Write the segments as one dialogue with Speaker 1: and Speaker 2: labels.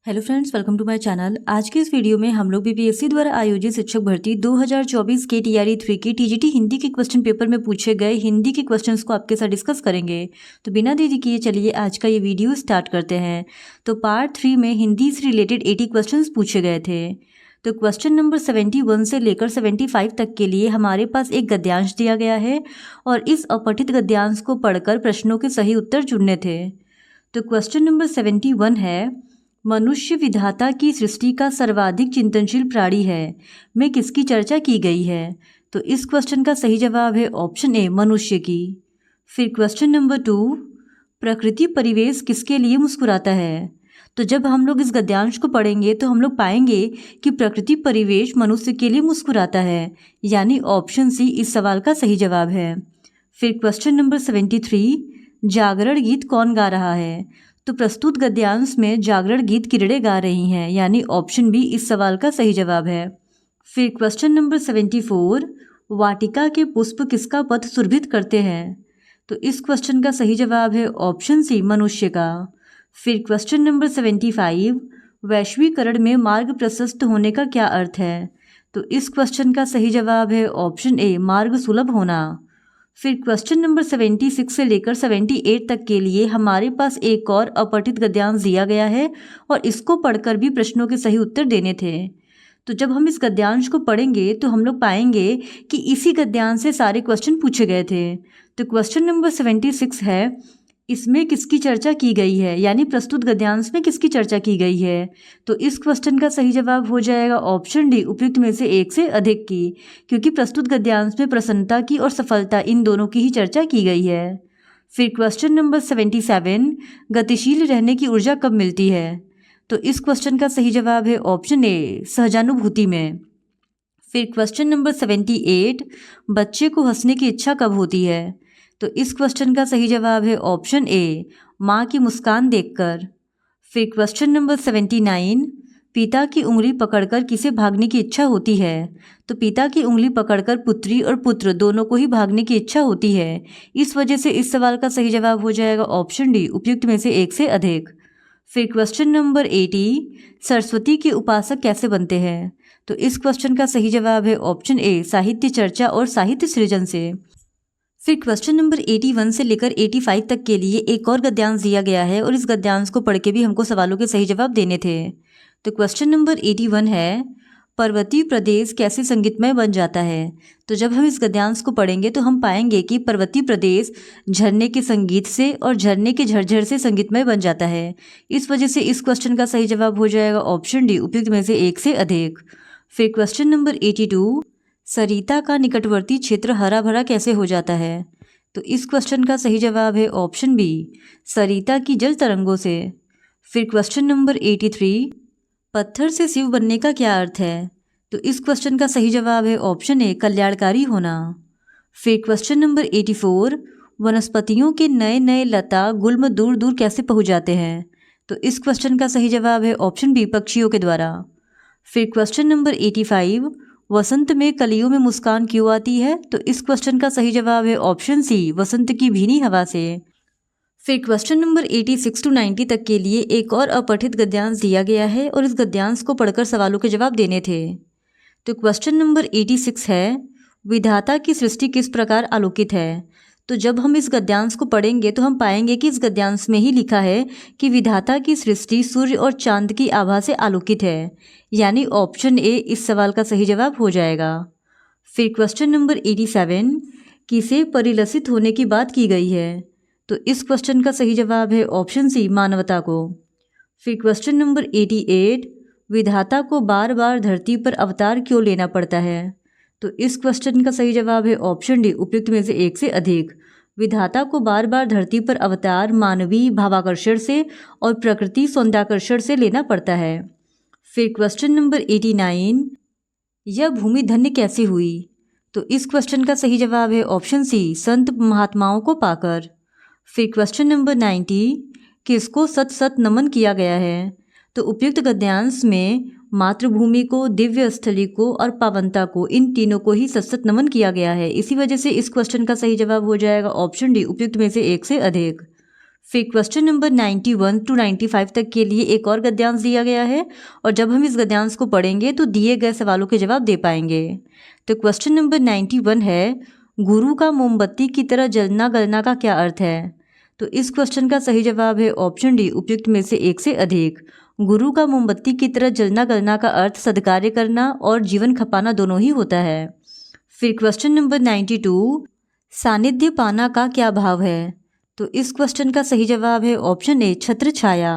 Speaker 1: Hello friends, welcome to my channel. आज के इस वीडियो में हम लोग बीपीएससी द्वारा आयोजित शिक्षक भर्ती 2024 के टीआरई 3 की टीजीटी हिंदी के क्वेश्चन पेपर में पूछे गए हिंदी के क्वेश्चंस को आपके साथ डिस्कस करेंगे। तो बिना देरी किए चलिए आज का ये वीडियो स्टार्ट करते हैं। तो पार्ट 3 में हिंदी से रिलेटेड 80 क्वेश्चन पूछे गए थे। तो क्वेश्चन नंबर 71 से लेकर 75 तक के लिए हमारे पास एक गद्यांश दिया गया है और इस अपठित गद्यांश को पढ़कर प्रश्नों के सही उत्तर चुनने थे। तो क्वेश्चन नंबर 71 है, मनुष्य विधाता की सृष्टि का सर्वाधिक चिंतनशील प्राणी है में किसकी चर्चा की गई है। तो इस क्वेश्चन का सही जवाब है ऑप्शन ए, मनुष्य की। फिर क्वेश्चन नंबर 2, प्रकृति परिवेश किसके लिए मुस्कुराता है। तो जब हम लोग इस गद्यांश को पढ़ेंगे तो हम लोग पाएंगे कि प्रकृति परिवेश मनुष्य के लिए मुस्कुराता है, यानी ऑप्शन सी इस सवाल का सही जवाब है। फिर क्वेश्चन नंबर 73, जागरण गीत कौन गा रहा है। तो प्रस्तुत गद्यांश में जागरण गीत किरणें गा रही हैं, यानी ऑप्शन बी इस सवाल का सही जवाब है। फिर क्वेश्चन नंबर 74, वाटिका के पुष्प किसका पथ सुरभित करते हैं। तो इस क्वेश्चन का सही जवाब है ऑप्शन सी, मनुष्य का। फिर क्वेश्चन नंबर 75, वैश्वीकरण में मार्ग प्रशस्त होने का क्या अर्थ है। तो इस क्वेश्चन का सही जवाब है ऑप्शन ए, मार्ग सुलभ होना। फिर क्वेश्चन नंबर 76 से लेकर 78 तक के लिए हमारे पास एक और अपठित गद्यांश दिया गया है और इसको पढ़कर भी प्रश्नों के सही उत्तर देने थे। तो जब हम इस गद्यांश को पढ़ेंगे तो हम लोग पाएंगे कि इसी गद्यांश से सारे क्वेश्चन पूछे गए थे। तो क्वेश्चन नंबर 76 है, इसमें किसकी चर्चा की गई है, यानी प्रस्तुत गद्यांश में किसकी चर्चा की गई है। तो इस क्वेश्चन का सही जवाब हो जाएगा ऑप्शन डी, उपयुक्त में से एक से अधिक की, क्योंकि प्रस्तुत गद्यांश में प्रसन्नता की और सफलता इन दोनों की ही चर्चा की गई है। फिर क्वेश्चन नंबर 77, गतिशील रहने की ऊर्जा कब मिलती है। तो इस क्वेश्चन का सही जवाब है ऑप्शन ए, सहजानुभूति में। फिर क्वेश्चन नंबर 78, बच्चे को हंसने की इच्छा कब होती है। तो इस क्वेश्चन का सही जवाब है ऑप्शन ए, माँ की मुस्कान देखकर। फिर क्वेश्चन नंबर 79, पिता की उंगली पकड़कर किसे भागने की इच्छा होती है। तो पिता की उंगली पकड़कर पुत्री और पुत्र दोनों को ही भागने की इच्छा होती है। इस वजह से इस सवाल का सही जवाब हो जाएगा ऑप्शन डी, उपयुक्त में से एक से अधिक। फिर क्वेश्चन नंबर 80, सरस्वती के उपासक कैसे बनते हैं। तो इस क्वेश्चन का सही जवाब है ऑप्शन ए, साहित्य चर्चा और साहित्य सृजन से। फिर क्वेश्चन नंबर 81 से लेकर 85 तक के लिए एक और गद्यांश दिया गया है और इस गद्यांश को पढ़ के भी हमको सवालों के सही जवाब देने थे। तो क्वेश्चन नंबर 81 है, पर्वतीय प्रदेश कैसे संगीतमय बन जाता है। तो जब हम इस गद्यांश को पढ़ेंगे तो हम पाएंगे कि पर्वतीय प्रदेश झरने के संगीत से और झरने के झरझर से संगीतमय बन जाता है। इस वजह से इस क्वेश्चन का सही जवाब हो जाएगा ऑप्शन डी, उपयुक्त में से एक से अधिक। फिर क्वेश्चन नंबर 82, सरिता का निकटवर्ती क्षेत्र हरा भरा कैसे हो जाता है। तो इस क्वेश्चन का सही जवाब है ऑप्शन बी, सरिता की जल तरंगों से। फिर क्वेश्चन नंबर 83, पत्थर से शिव बनने का क्या अर्थ है। तो इस क्वेश्चन का सही जवाब है ऑप्शन ए, कल्याणकारी होना। फिर क्वेश्चन नंबर 84, वनस्पतियों के नए नए लता गुल्म दूर दूर कैसे पहुँच जाते हैं। तो इस क्वेश्चन का सही जवाब है ऑप्शन बी, पक्षियों के द्वारा। फिर क्वेश्चन नंबर 85, वसंत में कलियों में मुस्कान क्यों आती है। तो इस क्वेश्चन का सही जवाब है ऑप्शन सी, वसंत की भीनी हवा से। फिर क्वेश्चन नंबर 86 to 90 तक के लिए एक और अपठित गद्यांश दिया गया है और इस गद्यांश को पढ़कर सवालों के जवाब देने थे। तो क्वेश्चन नंबर 86 है, विधाता की सृष्टि किस प्रकार आलोकित है। तो जब हम इस गद्यांश को पढ़ेंगे तो हम पाएंगे कि इस गद्यांश में ही लिखा है कि विधाता की सृष्टि सूर्य और चांद की आभा से आलोकित है, यानी ऑप्शन ए इस सवाल का सही जवाब हो जाएगा। फिर क्वेश्चन नंबर 87, किसे परिलसित होने की बात की गई है। तो इस क्वेश्चन का सही जवाब है ऑप्शन सी, मानवता को। फिर क्वेश्चन नंबर 88, विधाता को बार बार धरती पर अवतार क्यों लेना पड़ता है। तो इस क्वेश्चन का सही जवाब है ऑप्शन डी, उपयुक्त में से एक से अधिक। विधाता को बार बार धरती पर अवतार मानवीय भावाकर्षण से और प्रकृति सौंदर्याकर्षण से लेना पड़ता है। फिर क्वेश्चन नंबर 89, यह भूमि धन्य कैसे हुई। तो इस क्वेश्चन का सही जवाब है ऑप्शन सी, संत महात्माओं को पाकर। फिर क्वेश्चन नंबर 90, किसको सत सत नमन किया गया है। तो उपयुक्त गद्यांश में मातृभूमि को, दिव्य स्थली को और पावनता को, इन तीनों को ही सत सत नमन किया गया है। इसी वजह से इस क्वेश्चन का सही जवाब हो जाएगा ऑप्शन डी, उपयुक्त में से एक से अधिक। फिर क्वेश्चन नंबर 91 टू 95 तक के लिए एक और गद्यांश दिया गया है और जब हम इस गद्यांश को पढ़ेंगे तो दिए गए सवालों के जवाब दे पाएंगे। तो क्वेश्चन नंबर 91 है, गुरु का मोमबत्ती की तरह जलना गलना का क्या अर्थ है? तो इस क्वेश्चन का सही जवाब है ऑप्शन डी, उपयुक्त में से एक से अधिक। गुरु का मोमबत्ती की तरह जलना गलना का अर्थ सद्कार्य करना और जीवन खपाना दोनों ही होता है। फिर क्वेश्चन नंबर 92, सानिध्य पाना का क्या भाव है? तो इस क्वेश्चन का सही जवाब है ऑप्शन ए, छत्र छाया।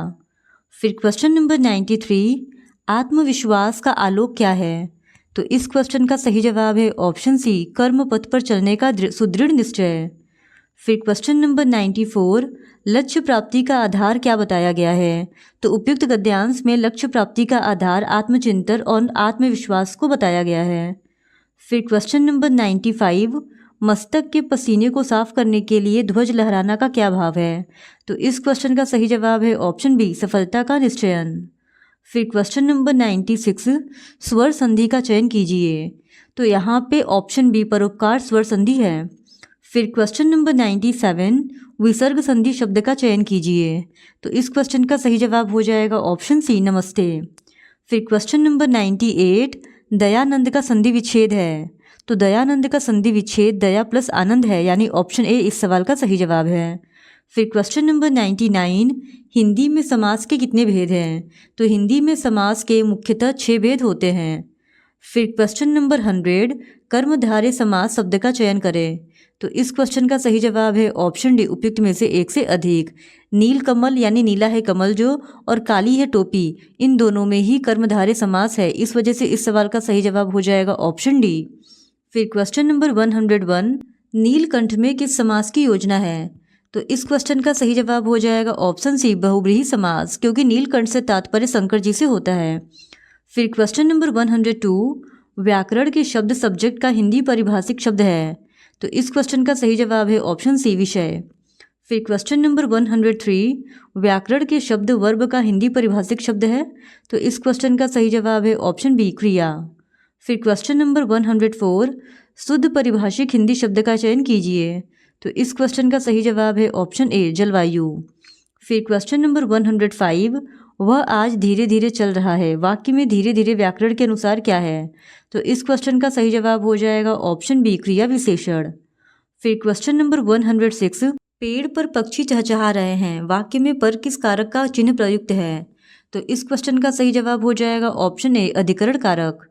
Speaker 1: फिर क्वेश्चन नंबर 93, आत्मविश्वास का आलोक क्या है? तो इस क्वेश्चन का सही जवाब है ऑप्शन सी, कर्म पथ पर चलने का सुदृढ़ निश्चय। फिर क्वेश्चन नंबर 94, लक्ष्य प्राप्ति का आधार क्या बताया गया है? तो उपयुक्त गद्यांश में लक्ष्य प्राप्ति का आधार आत्मचिंतन और आत्मविश्वास को बताया गया है। फिर क्वेश्चन नंबर 95, मस्तक के पसीने को साफ करने के लिए ध्वज लहराना का क्या भाव है? तो इस क्वेश्चन का सही जवाब है ऑप्शन बी, सफलता का निश्चयन। फिर क्वेश्चन नंबर 96, स्वर संधि का चयन कीजिए। तो यहाँ पे ऑप्शन बी, परोपकार स्वर संधि है। फिर क्वेश्चन नंबर 97, विसर्ग संधि शब्द का चयन कीजिए। तो इस क्वेश्चन का सही जवाब हो जाएगा ऑप्शन सी, नमस्ते। फिर क्वेश्चन नंबर 98, दयानंद का संधि विच्छेद है। तो दयानंद का संधि विच्छेद दया प्लस आनंद है, यानी ऑप्शन ए इस सवाल का सही जवाब है। फिर क्वेश्चन नंबर 99, हिंदी में समास के कितने भेद हैं? तो हिंदी में समास के मुख्यतः 6 भेद होते हैं। फिर क्वेश्चन नंबर 100, कर्मधारय समास शब्द का चयन करें। तो इस क्वेश्चन का सही जवाब है ऑप्शन डी, उपयुक्त में से एक से अधिक। नील कमल यानी नीला है कमल जो, और काली है टोपी, इन दोनों में ही कर्मधारय समास है, इस वजह से इस सवाल का सही जवाब हो जाएगा ऑप्शन डी। फिर क्वेश्चन नंबर 101, नीलकंठ में किस समास की योजना है? तो इस क्वेश्चन का सही जवाब हो जाएगा ऑप्शन सी, बहुब्रीहि समास, क्योंकि नीलकंठ से तात्पर्य शंकर जी से होता है। फिर क्वेश्चन नंबर 102, व्याकरण के शब्द सब्जेक्ट का हिंदी परिभाषिक शब्द है। तो इस क्वेश्चन का सही जवाब है ऑप्शन सी, विषय। फिर क्वेश्चन नंबर 103, व्याकरण के शब्द वर्ब का हिंदी परिभाषिक शब्द है। तो इस क्वेश्चन का सही जवाब है ऑप्शन बी, क्रिया। फिर क्वेश्चन नंबर 104, शुद्ध परिभाषिक हिंदी शब्द का चयन कीजिए। तो इस क्वेश्चन का सही जवाब है ऑप्शन ए, जलवायु। फिर क्वेश्चन नंबर 105, वह आज धीरे धीरे चल रहा है, वाक्य में धीरे धीरे व्याकरण के अनुसार क्या है? तो इस क्वेश्चन का सही जवाब हो जाएगा ऑप्शन बी, क्रिया विशेषण। फिर क्वेश्चन नंबर 106, पेड़ पर पक्षी चहचहा रहे हैं, वाक्य में पर किस कारक का चिन्ह प्रयुक्त है? तो इस क्वेश्चन का सही जवाब हो जाएगा ऑप्शन ए, अधिकरण कारक।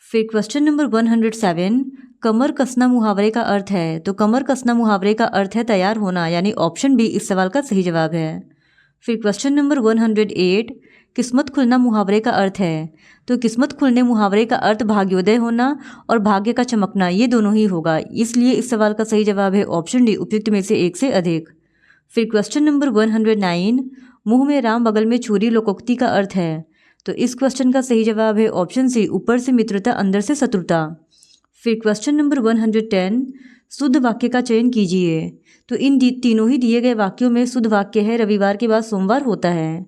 Speaker 1: फिर क्वेश्चन नंबर 107, कमर कसना मुहावरे का अर्थ है। तो कमर कसना मुहावरे का अर्थ है तैयार होना, यानी ऑप्शन बी इस सवाल का सही जवाब है। फिर क्वेश्चन नंबर 108, किस्मत खुलना मुहावरे का अर्थ है। तो किस्मत खुलने मुहावरे का अर्थ भाग्योदय होना और भाग्य का चमकना, ये दोनों ही होगा, इसलिए इस सवाल का सही जवाब है ऑप्शन डी, उपयुक्त में से एक से अधिक। फिर क्वेश्चन नंबर 109, मुंह में राम बगल में छुरी लोकोक्ति का अर्थ है। तो इस क्वेश्चन का सही जवाब है ऑप्शन सी, ऊपर से मित्रता अंदर से शत्रुता। फिर क्वेश्चन नंबर 110, शुद्ध वाक्य का चयन कीजिए। तो इन तीनों ही दिए गए वाक्यों में शुद्ध वाक्य है, रविवार के बाद सोमवार होता है।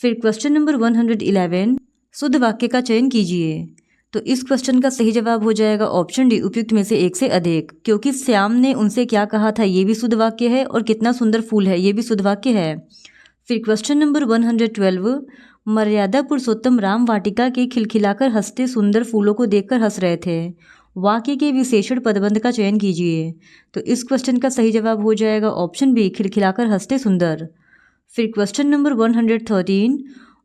Speaker 1: फिर क्वेश्चन नंबर 111, शुद्ध वाक्य का चयन कीजिए। तो इस क्वेश्चन का सही जवाब हो जाएगा ऑप्शन डी, उपयुक्त में से एक से अधिक, क्योंकि श्याम ने उनसे क्या कहा था, ये भी शुद्ध वाक्य है, और कितना सुंदर फूल है, ये भी शुद्ध वाक्य है। फिर क्वेश्चन नंबर 112, मर्यादा पुरुषोत्तम राम वाटिका के खिलखिलाकर हंसते सुंदर फूलों को देखकर हंस रहे थे, वाक्य के विशेषण पदबंध का चयन कीजिए। तो इस क्वेश्चन का सही जवाब हो जाएगा ऑप्शन बी, खिलखिलाकर हंसते सुंदर। फिर क्वेश्चन नंबर 113,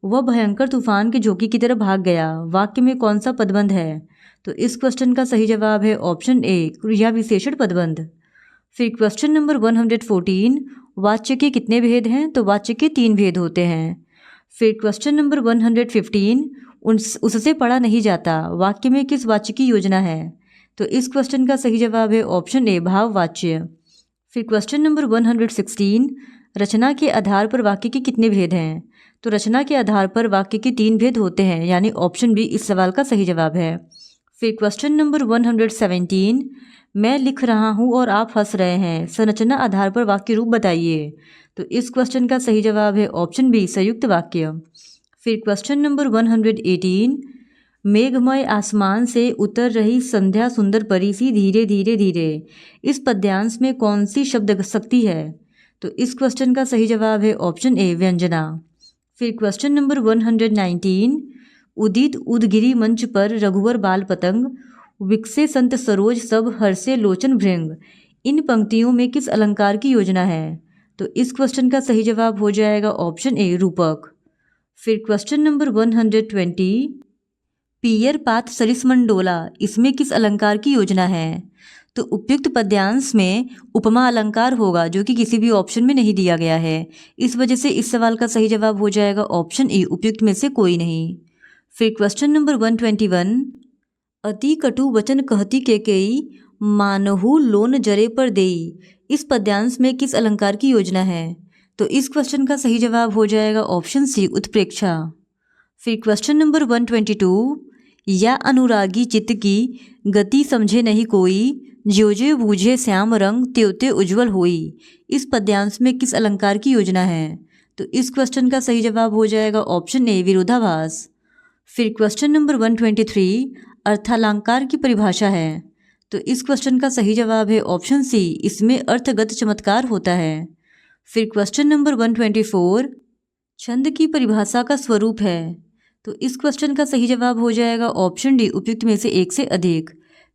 Speaker 1: वह भयंकर तूफान के झोंके की तरह भाग गया, वाक्य में कौन सा पदबंध है? तो इस क्वेश्चन का सही जवाब है ऑप्शन ए, क्रिया विशेषण पदबंध। फिर क्वेश्चन नंबर 114, वाच्य के कितने भेद हैं? तो वाच्य के 3 भेद होते हैं। फिर क्वेश्चन नंबर 115, उससे पढ़ा नहीं जाता, वाक्य में किस वाच्य की योजना है? तो इस क्वेश्चन का सही जवाब है ऑप्शन ए, भाववाच्य। फिर क्वेश्चन नंबर 116, रचना के आधार पर वाक्य के कितने भेद हैं? तो रचना के आधार पर वाक्य के 3 भेद होते हैं, यानी ऑप्शन बी इस सवाल का सही जवाब है। फिर क्वेश्चन नंबर 117, मैं लिख रहा हूँ और आप हंस रहे हैं, संरचना आधार पर वाक्य रूप बताइए। तो इस क्वेश्चन का सही जवाब है ऑप्शन बी, संयुक्त वाक्य। फिर क्वेश्चन नंबर 118, मेघमय आसमान से उतर रही संध्या सुंदर परी सी धीरे धीरे धीरे, इस पद्यांश में कौन सी शब्द शक्ति है? तो इस क्वेश्चन का सही जवाब है ऑप्शन ए व्यंजना। फिर क्वेश्चन नंबर 119, उदित उदगिरी मंच पर रघुवर बाल पतंग, विकसे संत सरोज सब हर्षे लोचन भृंग, इन पंक्तियों में किस अलंकार की योजना है? तो इस क्वेश्चन का सही जवाब हो जाएगा ऑप्शन ए रूपक। फिर क्वेश्चन नंबर 120, पियर पात सरिसमंडोला, इसमें किस अलंकार की योजना है? तो उपयुक्त पद्यांश में उपमा अलंकार होगा, जो कि किसी भी ऑप्शन में नहीं दिया गया है। इस वजह से इस सवाल का सही जवाब हो जाएगा ऑप्शन ए, उपयुक्त में से कोई नहीं। फिर क्वेश्चन नंबर 121, अति कटु वचन कहती केकई, मानहु लोन जरे पर देई, इस पद्यांश में किस अलंकार की योजना है? तो इस क्वेश्चन का सही जवाब हो जाएगा ऑप्शन सी, उत्प्रेक्षा। फिर क्वेश्चन नंबर 122, या अनुरागी चित्त की गति समझे नहीं कोई, ज्यो ज्यो बूझे श्याम रंग त्यों त्यों उज्ज्वल होई, इस पद्यांश में किस अलंकार की योजना है? तो इस क्वेश्चन का सही जवाब हो जाएगा ऑप्शन ए, विरोधाभास। फिर क्वेश्चन नंबर 123, अर्थालंकार की परिभाषा है। तो इस क्वेश्चन का सही जवाब है ऑप्शन सी, इसमें अर्थगत चमत्कार होता है। फिर क्वेश्चन नंबर 124, छंद की परिभाषा का स्वरूप है। तो इस क्वेश्चन का सही जवाब हो जाएगा ऑप्शन डी, उपयुक्त में से एक से अधिक,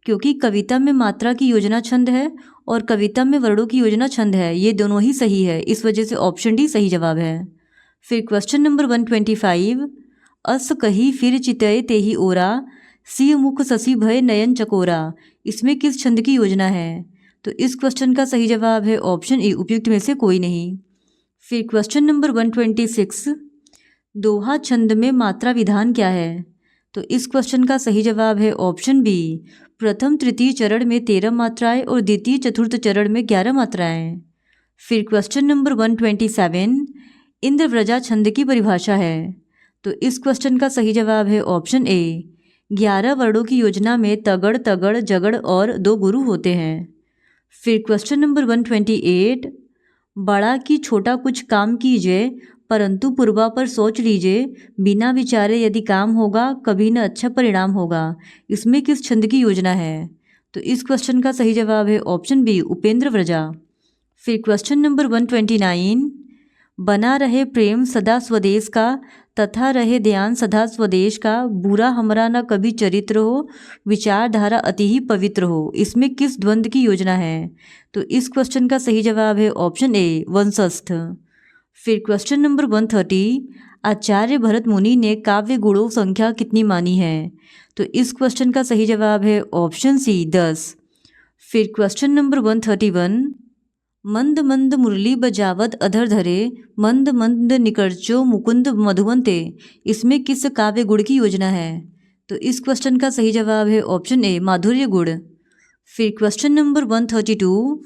Speaker 1: क्योंकि कविता में मात्रा की योजना छंद है और कविता में वर्णों की योजना छंद है, ये दोनों ही सही है, इस वजह से ऑप्शन डी सही जवाब है। फिर क्वेश्चन नंबर 125, अस कही फिर चितय तेहि ओरा, सिय मुख ससी भय नयन चकोरा, इसमें किस छंद की योजना है? तो इस क्वेश्चन का सही जवाब है ऑप्शन ए, उपयुक्त में से कोई नहीं। फिर क्वेश्चन नंबर 126, दोहा छंद में मात्रा विधान क्या है? तो इस क्वेश्चन का सही जवाब है ऑप्शन बी, प्रथम तृतीय चरण में 13 मात्राएं और द्वितीय चतुर्थ चरण में 11 मात्राएं। फिर क्वेश्चन नंबर 127, इंद्रव्रजा छंद की परिभाषा है। तो इस क्वेश्चन का सही जवाब है ऑप्शन ए, 11 वर्णों की योजना में तगड़ तगड़ जगड़ और 2 गुरु होते हैं। फिर क्वेश्चन नंबर 128, बड़ा की छोटा कुछ काम कीजिए, परंतु पूर्वा पर सोच लीजिए, बिना विचारे यदि काम होगा कभी न अच्छा परिणाम होगा, इसमें किस छंद की योजना है? तो इस क्वेश्चन का सही जवाब है ऑप्शन बी, उपेंद्र व्रजा। फिर क्वेश्चन नंबर 129, बना रहे प्रेम सदा स्वदेश का, तथा रहे ध्यान सदा स्वदेश का, बुरा हमरा न कभी चरित्र हो, विचारधारा अति ही पवित्र हो, इसमें किस द्वंद्व की योजना है? तो इस क्वेश्चन का सही जवाब है ऑप्शन ए, वंशस्थ। फिर क्वेश्चन नंबर 130, आचार्य भरत मुनि ने काव्य गुणों संख्या कितनी मानी है? तो इस क्वेश्चन का सही जवाब है ऑप्शन सी, 10। फिर क्वेश्चन नंबर 131, मंद मंद मुरली बजावत अधर धरे, मंद मंद निकर्चो मुकुंद मधुवंते, इसमें किस काव्य गुण की योजना है? तो इस क्वेश्चन का सही जवाब है ऑप्शन ए, माधुर्य गुण। फिर क्वेश्चन नंबर 132,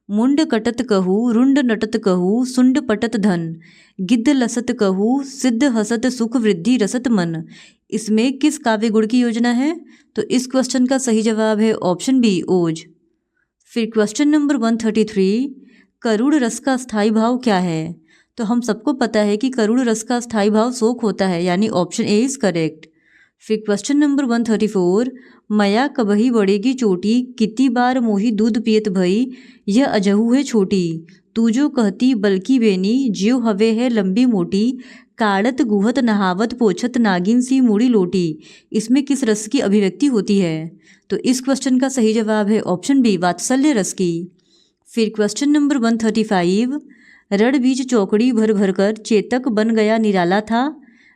Speaker 1: मुंड कटत कहू रुंड नटत कहू सुंड पटत धन, गिद्ध लसत कहू सिद्ध हसत सुख वृद्धि रसत मन, इसमें किस काव्य गुण की योजना है? तो इस क्वेश्चन का सही जवाब है ऑप्शन बी, ओज। फिर क्वेश्चन नंबर 133, करुण रस का स्थायी भाव क्या है? तो हम सबको पता है कि करुण रस का स्थायी भाव शोक होता है, यानी ऑप्शन ए इज करेक्ट। फिर क्वेश्चन नंबर 134, मया कबही बढ़ेगी चोटी, कितनी बार मोही दूध पियत भई, यह अजहू है छोटी, तू जो कहती बल्कि बेनी, ज्यो हवे है लंबी मोटी, काड़त गुहत नहावत पोछत नागिन सी मूड़ी लोटी, इसमें किस रस की अभिव्यक्ति होती है? तो इस क्वेश्चन का सही जवाब है ऑप्शन बी, वात्सल्य रस की। फिर क्वेश्चन नंबर 135, रण बीज चौकड़ी भर भर कर चेतक बन गया निराला था,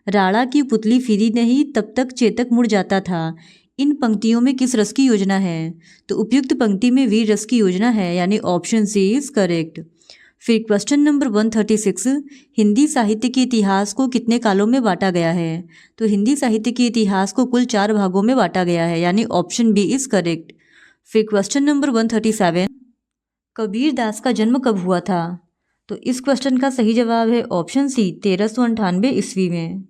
Speaker 1: राणा की पुतली फिरी नहीं तब तक चेतक मुड़ जाता था, इन पंक्तियों में किस रस की योजना है? तो उपयुक्त पंक्ति में वीर रस की योजना है, यानी ऑप्शन सी इज करेक्ट। फिर क्वेश्चन नंबर 136, हिंदी साहित्य के इतिहास को कितने कालों में बांटा गया है? तो हिंदी साहित्य के इतिहास को कुल 4 भागों में बांटा गया है, यानी ऑप्शन बी इज करेक्ट। फिर क्वेश्चन नंबर 137, कबीर दास का जन्म कब हुआ था? तो इस क्वेश्चन का सही जवाब है ऑप्शन सी, 1398 ईस्वी में।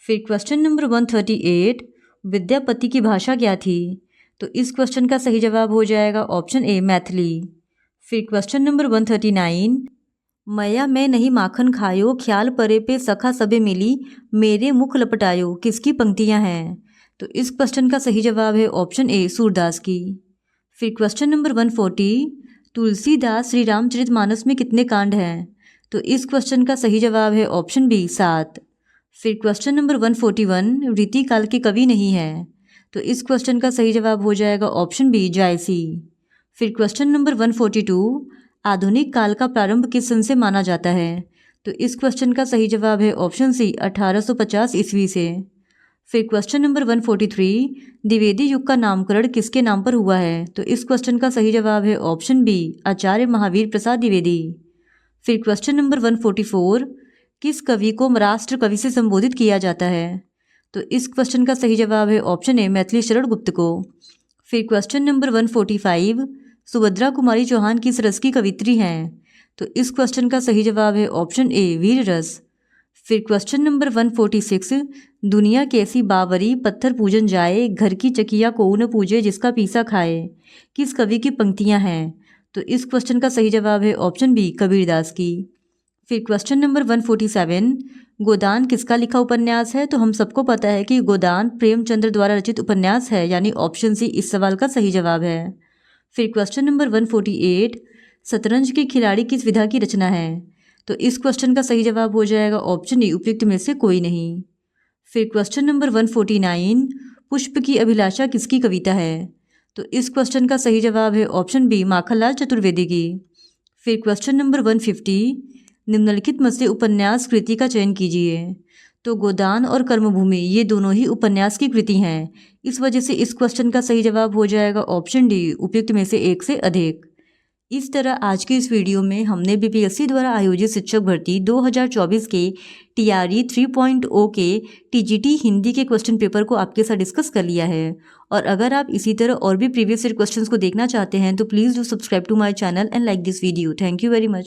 Speaker 1: फिर क्वेश्चन नंबर 138, विद्यापति की भाषा क्या थी? तो इस क्वेश्चन का सही जवाब हो जाएगा ऑप्शन ए, मैथिली। फिर क्वेश्चन नंबर 139, मया मैं नहीं माखन खायो, ख्याल परे पे सखा सबे मिली, मेरे मुख लपटायो, किसकी पंक्तियां हैं? तो इस क्वेश्चन का सही जवाब है ऑप्शन ए, सूरदास की। फिर क्वेश्चन नंबर 140, तुलसीदास श्री रामचरितमानस में कितने कांड हैं? तो इस क्वेश्चन का सही जवाब है ऑप्शन बी 7। फिर क्वेश्चन नंबर 141 रीति काल के कवि नहीं है, तो इस क्वेश्चन का सही जवाब हो जाएगा ऑप्शन बी जायसी। फिर क्वेश्चन नंबर 142 आधुनिक काल का प्रारंभ किस सन से माना जाता है? तो इस क्वेश्चन का सही जवाब है ऑप्शन सी 1850 ईस्वी से। फिर क्वेश्चन नंबर 143 द्विवेदी युग का नामकरण किसके नाम पर हुआ है? तो इस क्वेश्चन का सही जवाब है ऑप्शन बी आचार्य महावीर प्रसाद द्विवेदी। फिर क्वेश्चन नंबर 144 किस कवि को राष्ट्र कवि से संबोधित किया जाता है? तो इस क्वेश्चन का सही जवाब है ऑप्शन ए मैथिली शरण गुप्त को। फिर क्वेश्चन नंबर 145 सुभद्रा कुमारी चौहान किस रस की कवित्री हैं? तो इस क्वेश्चन का सही जवाब है ऑप्शन ए वीर रस। फिर क्वेश्चन नंबर 146 दुनिया कैसी बावरी पत्थर पूजन जाए, घर की चकिया को न पूजे जिसका पीसा खाए, किस कवि की पंक्तियां हैं? तो इस क्वेश्चन का सही जवाब है ऑप्शन बी कबीरदास की। फिर क्वेश्चन नंबर 147 गोदान किसका लिखा उपन्यास है? तो हम सबको पता है कि गोदान प्रेमचंद्र द्वारा रचित उपन्यास है, यानी ऑप्शन सी इस सवाल का सही जवाब है। फिर क्वेश्चन नंबर 148 शतरंज के खिलाड़ी किस विधा की रचना है? तो इस क्वेश्चन का सही जवाब हो जाएगा ऑप्शन ई उपयुक्त में से कोई नहीं। फिर क्वेश्चन नंबर 149 पुष्प की अभिलाषा किसकी कविता है? तो इस क्वेश्चन का सही जवाब है ऑप्शन बी माखनलाल चतुर्वेदी की। फिर क्वेश्चन नंबर 150 निम्नलिखित में से उपन्यास कृति का चयन कीजिए। तो गोदान और कर्मभूमि ये दोनों ही उपन्यास की कृति हैं, इस वजह से इस क्वेश्चन का सही जवाब हो जाएगा ऑप्शन डी उपयुक्त में से एक से अधिक। इस तरह आज के इस वीडियो में हमने बीपीएससी द्वारा आयोजित शिक्षक भर्ती 2024 के टीआरई 3.0 के टीजीटी हिंदी के क्वेश्चन पेपर को आपके साथ डिस्कस कर लिया है। और अगर आप इसी तरह और भी प्रीवियस ईयर क्वेश्चंस को देखना चाहते हैं तो please do subscribe to my channel and like this video. Thank you very much.